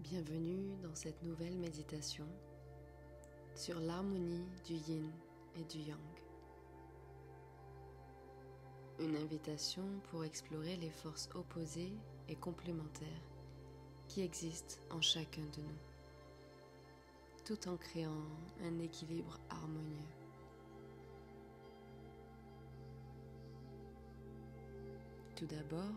Bienvenue dans cette nouvelle méditation sur l'harmonie du yin et du yang. Une invitation pour explorer les forces opposées et complémentaires qui existent en chacun de nous, tout en créant un équilibre harmonieux. Tout d'abord,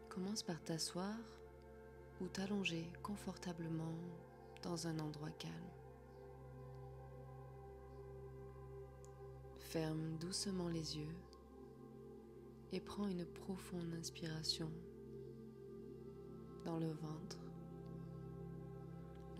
commence par t'asseoir ou t'allonger confortablement dans un endroit calme. Ferme doucement les yeux et prends une profonde inspiration dans le ventre,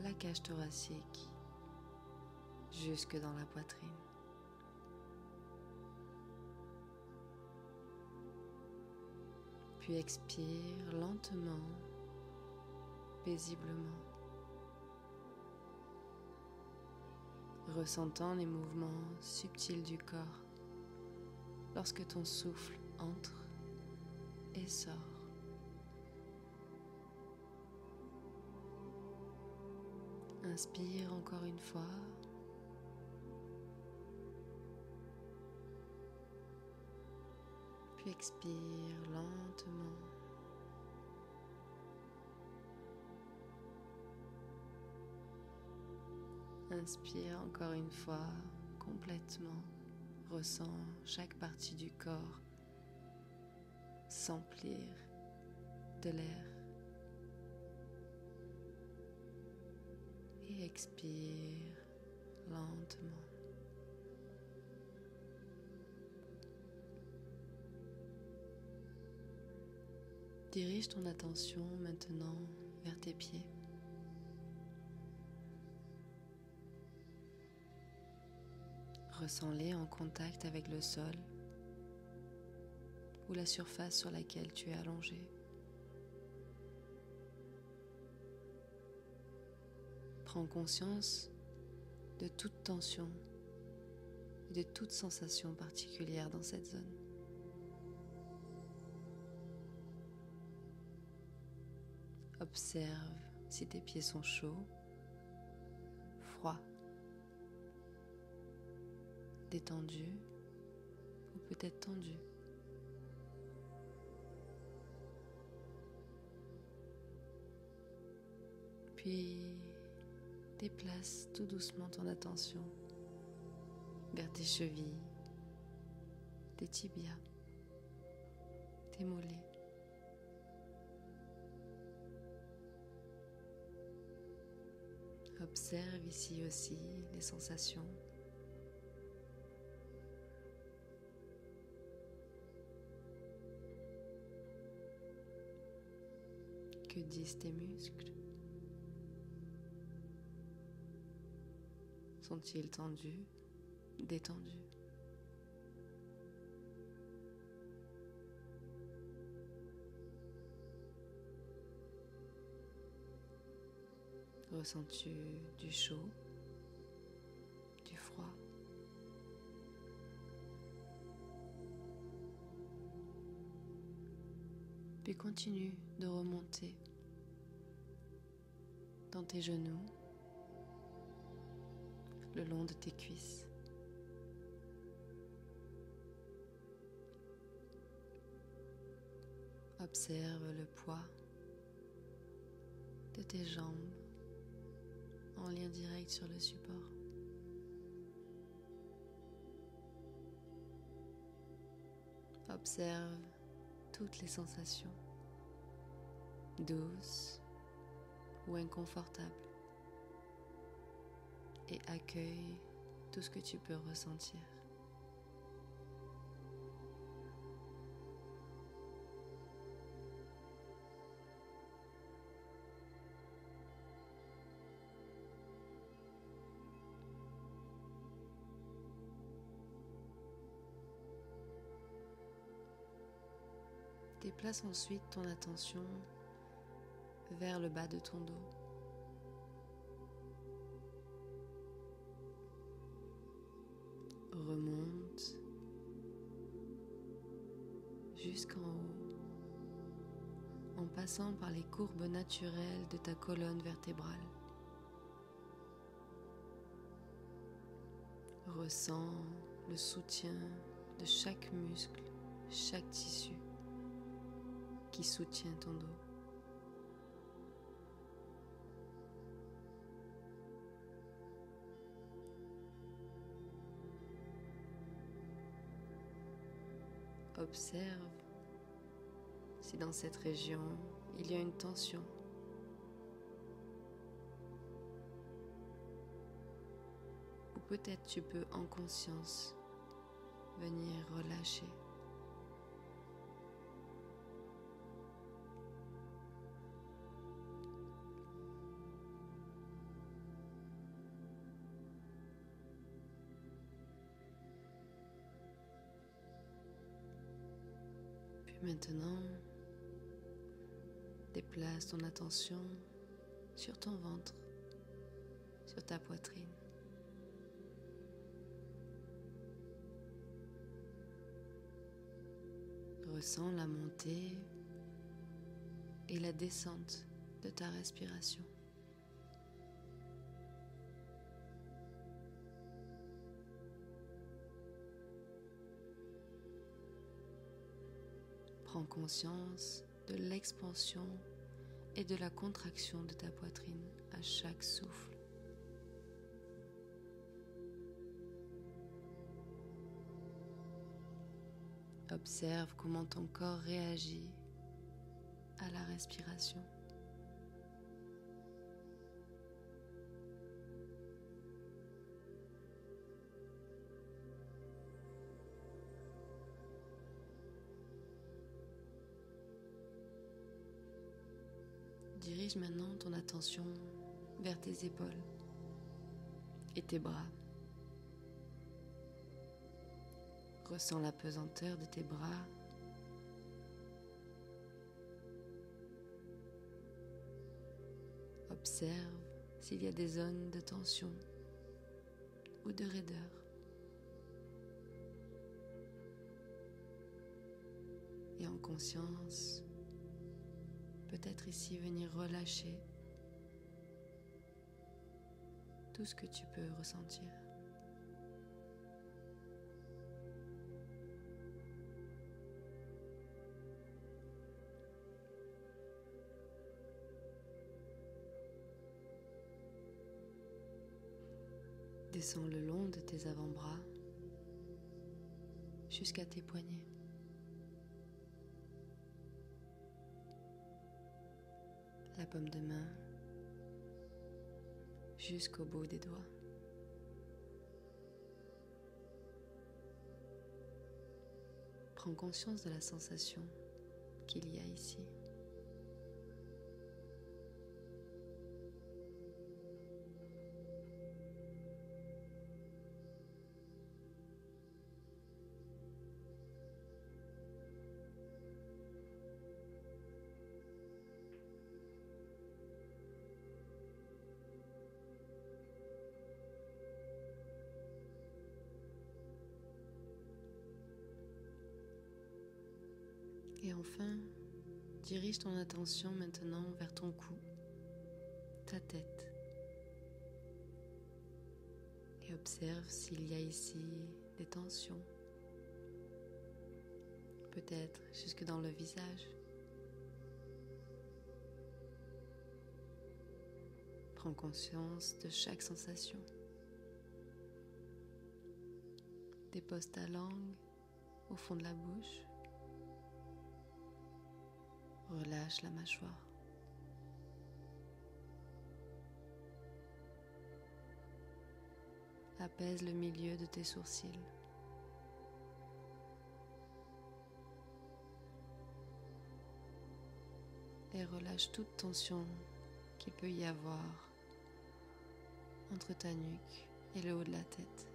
la cage thoracique, jusque dans la poitrine. Puis expire lentement, paisiblement, ressentant les mouvements subtils du corps lorsque ton souffle entre et sort. Inspire encore une fois. Puis expire lentement. Inspire encore une fois complètement. Ressens chaque partie du corps s'emplir de l'air. Et expire lentement. Dirige ton attention maintenant vers tes pieds. Ressens-les en contact avec le sol ou la surface sur laquelle tu es allongé. Prends conscience de toute tension et de toute sensation particulière dans cette zone. Observe si tes pieds sont chauds, froids, détendus ou peut-être tendus. Puis déplace tout doucement ton attention vers tes chevilles, tes tibias, tes mollets. Observe ici aussi les sensations. Que disent tes muscles? Sont-ils tendus, détendus? Ressens-tu du chaud, du froid? Puis continue de remonter dans tes genoux, le long de tes cuisses. Observe le poids de tes jambes en lien direct sur le support. Observe toutes les sensations, douces ou inconfortables, et accueille tout ce que tu peux ressentir. Déplace ensuite ton attention vers le bas de ton dos. Remonte jusqu'en haut en passant par les courbes naturelles de ta colonne vertébrale. Ressens le soutien de chaque muscle, chaque tissu qui soutient ton dos. Observe si dans cette région il y a une tension. Ou peut-être tu peux en conscience venir relâcher. Puis maintenant, déplace ton attention sur ton ventre, sur ta poitrine. Ressens la montée et la descente de ta respiration. Prends conscience de l'expansion et de la contraction de ta poitrine à chaque souffle. Observe comment ton corps réagit à la respiration. Dirige maintenant ton attention vers tes épaules et tes bras. Ressens la pesanteur de tes bras. Observe s'il y a des zones de tension ou de raideur. Et en conscience, peut-être ici venir relâcher tout ce que tu peux ressentir. Descends le long de tes avant-bras jusqu'à tes poignets. La paume de main jusqu'au bout des doigts. Prends conscience de la sensation qu'il y a ici. Et enfin, dirige ton attention maintenant vers ton cou, ta tête. Et observe s'il y a ici des tensions. Peut-être jusque dans le visage. Prends conscience de chaque sensation. Dépose ta langue au fond de la bouche. Relâche la mâchoire. Apaise le milieu de tes sourcils. Et relâche toute tension qu'il peut y avoir entre ta nuque et le haut de la tête.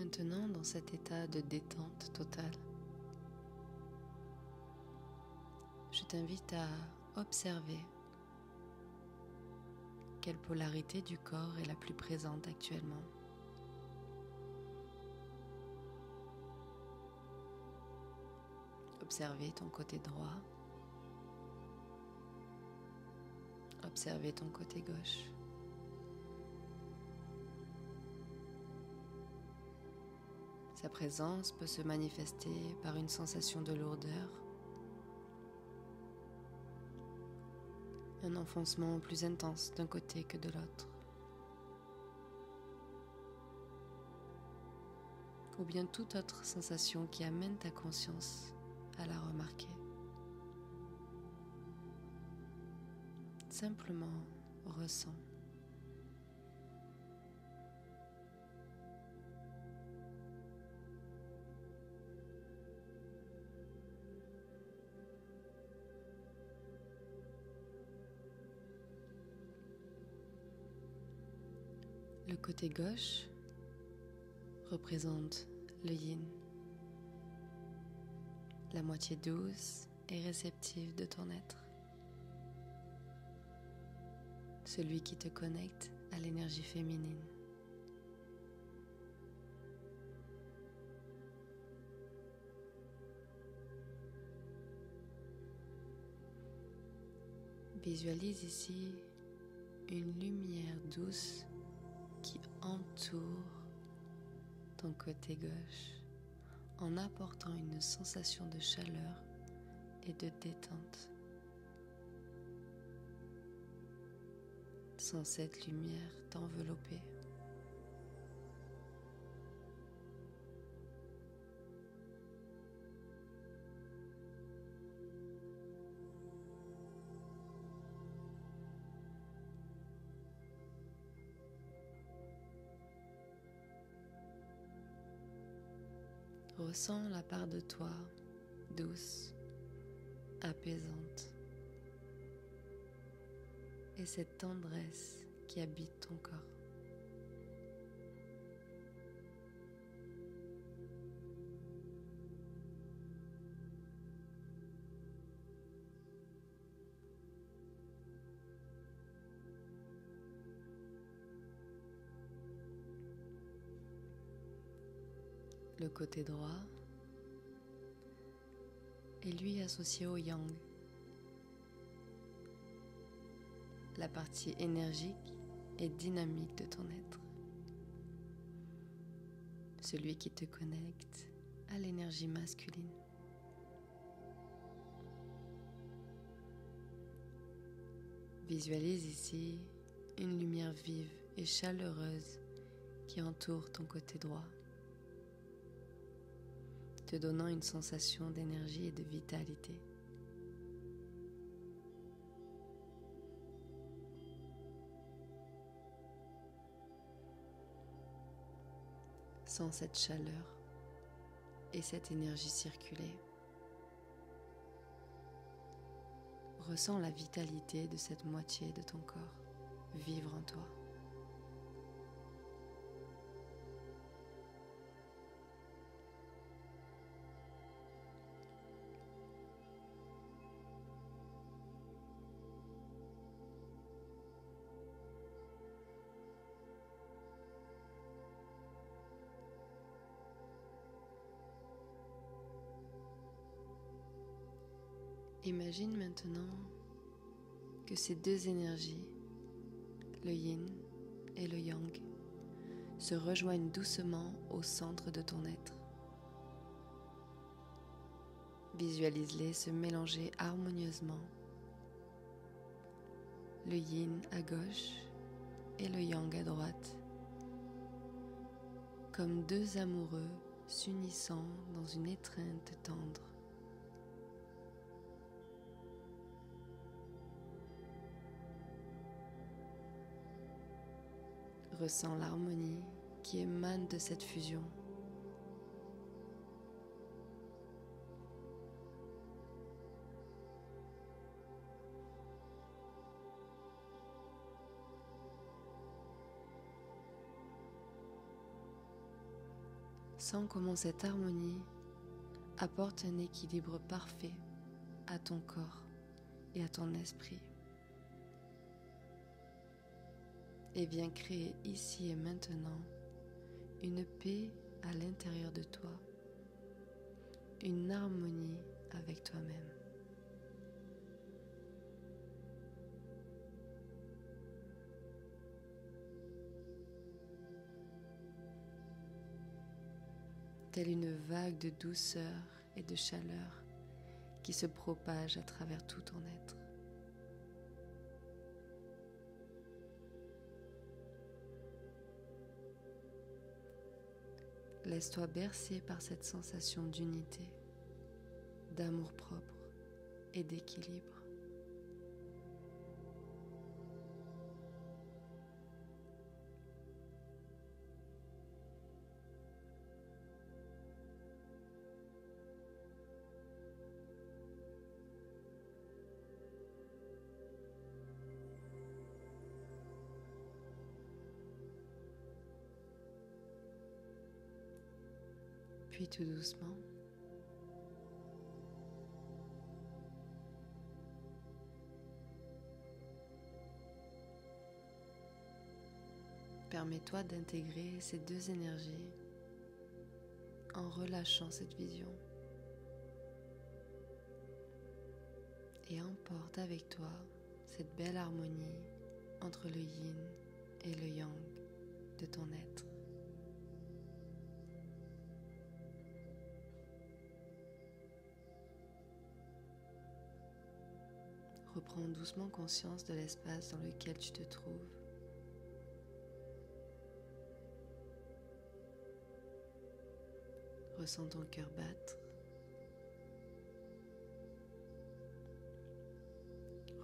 Maintenant, dans cet état de détente totale, je t'invite à observer quelle polarité du corps est la plus présente actuellement. Observer ton côté droit, observer ton côté gauche. Sa présence peut se manifester par une sensation de lourdeur, un enfoncement plus intense d'un côté que de l'autre, ou bien toute autre sensation qui amène ta conscience à la remarquer. Simplement ressens. Le côté gauche représente le yin, la moitié douce et réceptive de ton être, celui qui te connecte à l'énergie féminine. Visualise ici une lumière douce qui entoure ton côté gauche en apportant une sensation de chaleur et de détente. Sans cette lumière t'envelopper. Ressens la part de toi douce, apaisante, et cette tendresse qui habite ton corps. Le côté droit est lui associé au yang, la partie énergique et dynamique de ton être, celui qui te connecte à l'énergie masculine. Visualise ici une lumière vive et chaleureuse qui entoure ton côté droit, te donnant une sensation d'énergie et de vitalité. Sens cette chaleur et cette énergie circuler. Ressens la vitalité de cette moitié de ton corps vivre en toi. Imagine maintenant que ces deux énergies, le yin et le yang, se rejoignent doucement au centre de ton être. Visualise-les se mélanger harmonieusement, le yin à gauche et le yang à droite, comme deux amoureux s'unissant dans une étreinte tendre. Ressens l'harmonie qui émane de cette fusion. Sens comment cette harmonie apporte un équilibre parfait à ton corps et à ton esprit. Et viens créer ici et maintenant une paix à l'intérieur de toi, une harmonie avec toi-même. Telle une vague de douceur et de chaleur qui se propage à travers tout ton être. Laisse-toi bercer par cette sensation d'unité, d'amour-propre et d'équilibre. Puis tout doucement, permets-toi d'intégrer ces deux énergies en relâchant cette vision et emporte avec toi cette belle harmonie entre le yin et le yang de ton être. Reprends doucement conscience de l'espace dans lequel tu te trouves. Ressens ton cœur battre.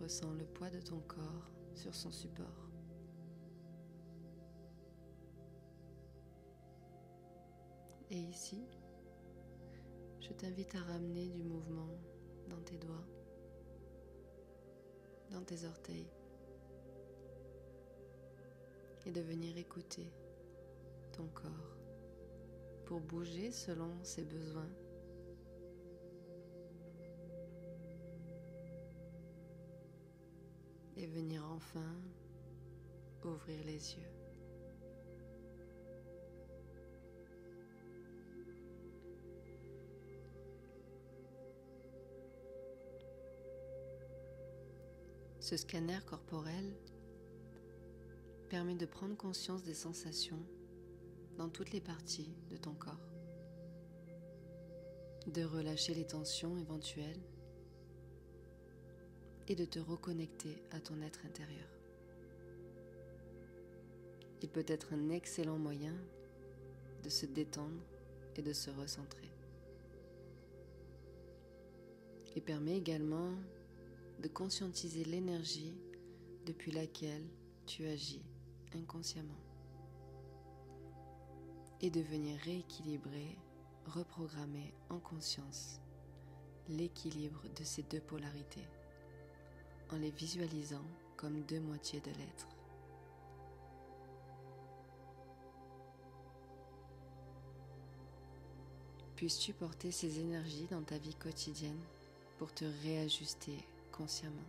Ressens le poids de ton corps sur son support. Et ici, je t'invite à ramener du mouvement dans tes doigts, dans tes orteils, et de venir écouter ton corps pour bouger selon ses besoins. Et venir enfin ouvrir les yeux. Ce scanner corporel permet de prendre conscience des sensations dans toutes les parties de ton corps, de relâcher les tensions éventuelles et de te reconnecter à ton être intérieur. Il peut être un excellent moyen de se détendre et de se recentrer. Il permet également de conscientiser l'énergie depuis laquelle tu agis inconsciemment et de venir rééquilibrer, reprogrammer en conscience l'équilibre de ces deux polarités en les visualisant comme deux moitiés de l'être. Puisses-tu porter ces énergies dans ta vie quotidienne pour te réajuster consciemment.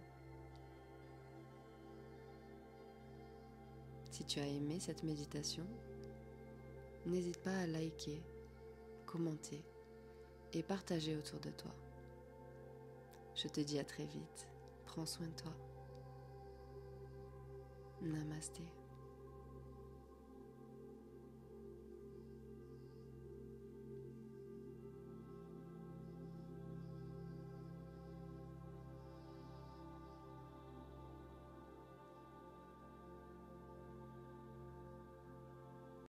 Si tu as aimé cette méditation, n'hésite pas à liker, commenter et partager autour de toi. Je te dis à très vite. Prends soin de toi. Namasté.